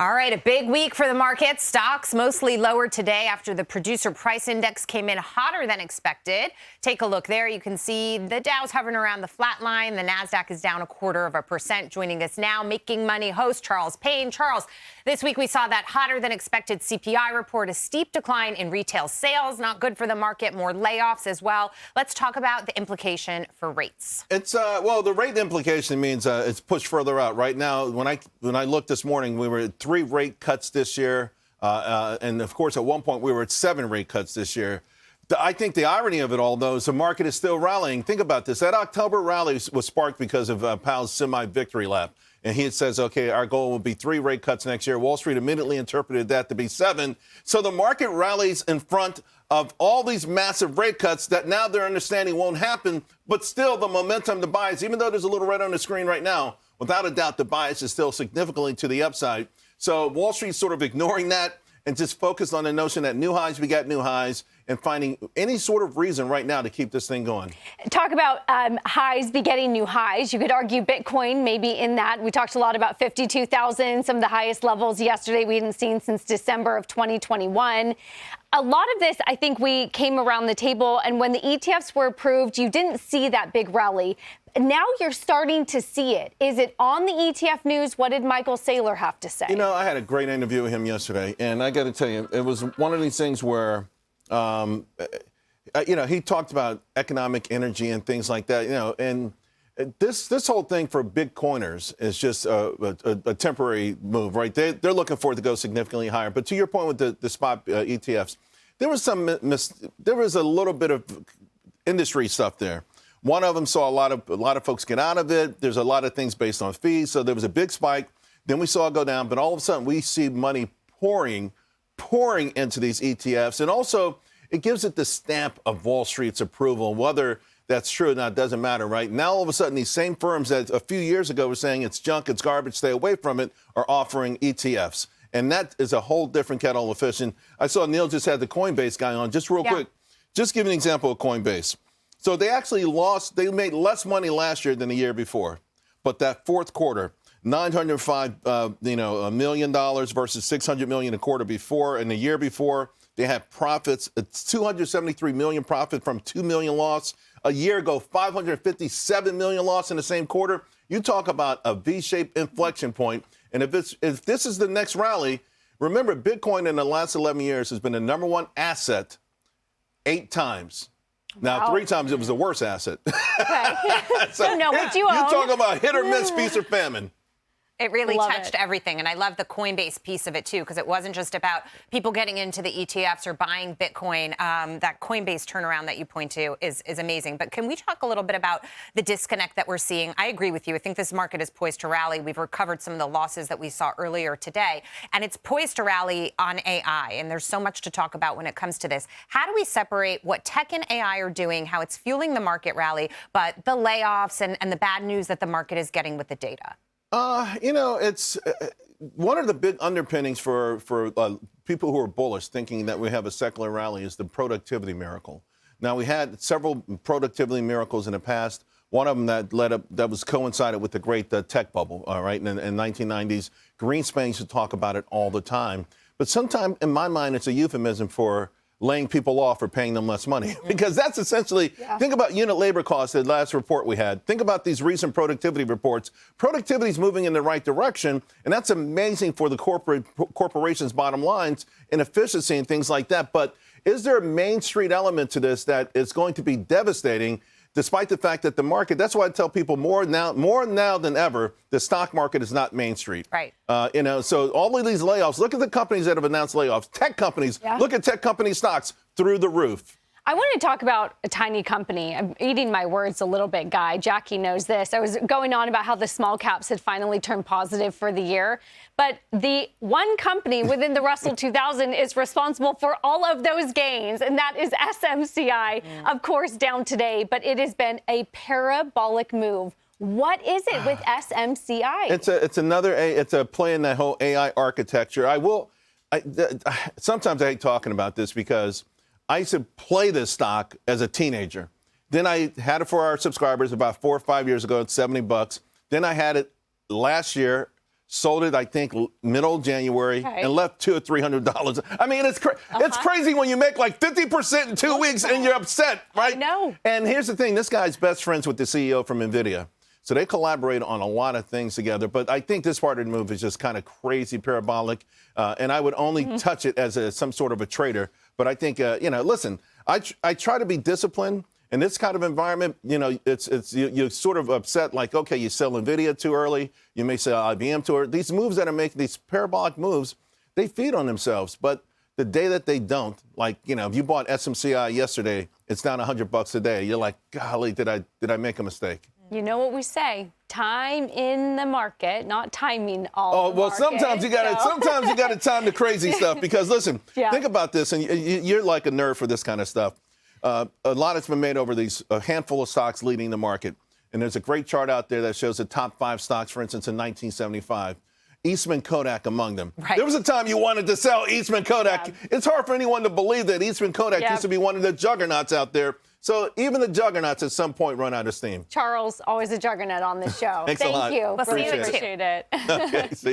All right, a big week for the market. Stocks mostly lower today after the producer price index came in hotter than expected. Take a look there. You can see the Dow's hovering around the flat line. The Nasdaq is down 0.25%. Joining us now, Making Money host Charles Payne. Charles, this week we saw that hotter than expected CPI report, a steep decline in retail sales. Not good for the market. More layoffs as well. Let's talk about the implication for rates. It's well, the rate implication means it's pushed further out. Right now, when I looked this morning, we were at 3 rate cuts this year. And, of course, at one point we were at 7 rate cuts this year. I think the irony of it all, though, is the market is still rallying. Think about this. That October rally was sparked because of Powell's semi-victory lap. And he says, OK, our goal will be 3 rate cuts next year. Wall Street immediately interpreted that to be 7. So the market rallies in front of all these massive rate cuts that now they're understanding won't happen. But still, the momentum, the bias, even though there's a little red on the screen right now, without a doubt, the bias is still significantly to the upside. So Wall Street's sort of ignoring that and just focused on the notion that new highs begat new highs and finding any sort of reason right now to keep this thing going. Talk about highs begetting new highs. You could argue Bitcoin maybe in that. We talked a lot about 52,000, some of the highest levels yesterday we hadn't seen since December of 2021. A lot of this, I think we came around the table, and when the ETFs were approved, you didn't see that big rally. Now you're starting to see it. Is it on the ETF news? What did Michael Saylor have to say? You know, I had a great interview with him yesterday, and I got to tell you, it was one of these things where, he talked about economic energy and things like that, and this whole thing for Bitcoiners is just a temporary move, right? They're looking for it to go significantly higher. But to your point with the spot ETFs, there was a little bit of industry stuff there. One of them saw a lot of folks get out of it. There's a lot of things based on fees. So there was a big spike. Then we saw it go down. But all of a sudden, we see money pouring into these ETFs. And also, it gives it the stamp of Wall Street's approval. Whether that's true or not doesn't matter, right? Now, all of a sudden, these same firms that a few years ago were saying it's junk, it's garbage, stay away from it, are offering ETFs. And that is a whole different kettle of fish. And I saw Neil just had the Coinbase guy on. Just real quick, just give an example of Coinbase. So they actually they made less money last year than the year before. But that fourth quarter, $905 million versus $600 million a quarter before. And the year before, they had profits, $273 million profit from $2 million loss. A year ago, $557 million loss in the same quarter. You talk about a V-shaped inflection point. And if this is the next rally, remember, Bitcoin in the last 11 years has been the #1 asset 8 times. Now, 3 times it was the worst asset. Okay. So know what you own. You talk about hit or miss, feast or famine. It really touched everything. And I love the Coinbase piece of it, too, because it wasn't just about people getting into the ETFs or buying Bitcoin. That Coinbase turnaround that you point to is amazing. But can we talk a little bit about the disconnect that we're seeing? I agree with you. I think this market is poised to rally. We've recovered some of the losses that we saw earlier today. And it's poised to rally on AI. And there's so much to talk about when it comes to this. How do we separate what tech and AI are doing, how it's fueling the market rally, but the layoffs and the bad news that the market is getting with the data? It's one of the big underpinnings for people who are bullish, thinking that we have a secular rally, is the productivity miracle. Now, we had several productivity miracles in the past. One of them that was coincided with the great tech bubble, all right, in the 1990s. Greenspan used to talk about it all the time. But sometimes, in my mind, it's a euphemism for laying people off or paying them less money. Because that's essentially, think about unit labor costs, the last report we had. Think about these recent productivity reports. Productivity is moving in the right direction, and that's amazing for the corporations' bottom lines and efficiency and things like that. But is there a Main Street element to this that is going to be devastating, despite the fact that the market, that's why I tell people more now than ever, the stock market is not Main Street. Right. So all of these layoffs, look at the companies that have announced layoffs. Tech companies, look at tech company stocks through the roof. I want to talk about a tiny company. I'm eating my words a little bit, Guy. Jackie knows this. I was going on about how the small caps had finally turned positive for the year. But the one company within the Russell 2000 is responsible for all of those gains, and that is SMCI. Of course, down today, but it has been a parabolic move. What is it with SMCI? It's a play in that whole AI architecture. Sometimes I hate talking about this because I used to play this stock as a teenager. Then I had it for our subscribers about 4 or 5 years ago at $70. Then I had it last year sold it, I think, middle of January, Okay. and left $200 or $300. I mean, it's crazy when you make like 50% in 2 weeks and you're upset, right? I know. And here's the thing. This guy's best friends with the CEO from NVIDIA. So they collaborate on a lot of things together. But I think this part of the move is just kind of crazy, parabolic. And I would only touch it as some sort of a trader. But I think, listen, I try to be disciplined. In this kind of environment, you're sort of upset, like, okay, you sell NVIDIA too early, you may sell IBM too early. These moves that are making, these parabolic moves, they feed on themselves. But the day that they don't, like, if you bought SMCI yesterday, it's down $100 a day. You're like, golly, did I make a mistake? You know what we say, time in the market, not timing all Oh, the well, market, sometimes you got to time the crazy stuff, because listen, think about this, and you're like a nerd for this kind of stuff. A lot has been made over a handful of stocks leading the market. And there's a great chart out there that shows the top 5 stocks, for instance, in 1975. Eastman Kodak among them. Right. There was a time you wanted to sell Eastman Kodak. Yeah. It's hard for anyone to believe that Eastman Kodak used to be one of the juggernauts out there. So even the juggernauts at some point run out of steam. Charles, always a juggernaut on this show. Thanks a lot. Thank you. We'll see you at 2. Appreciate it. Okay, see you.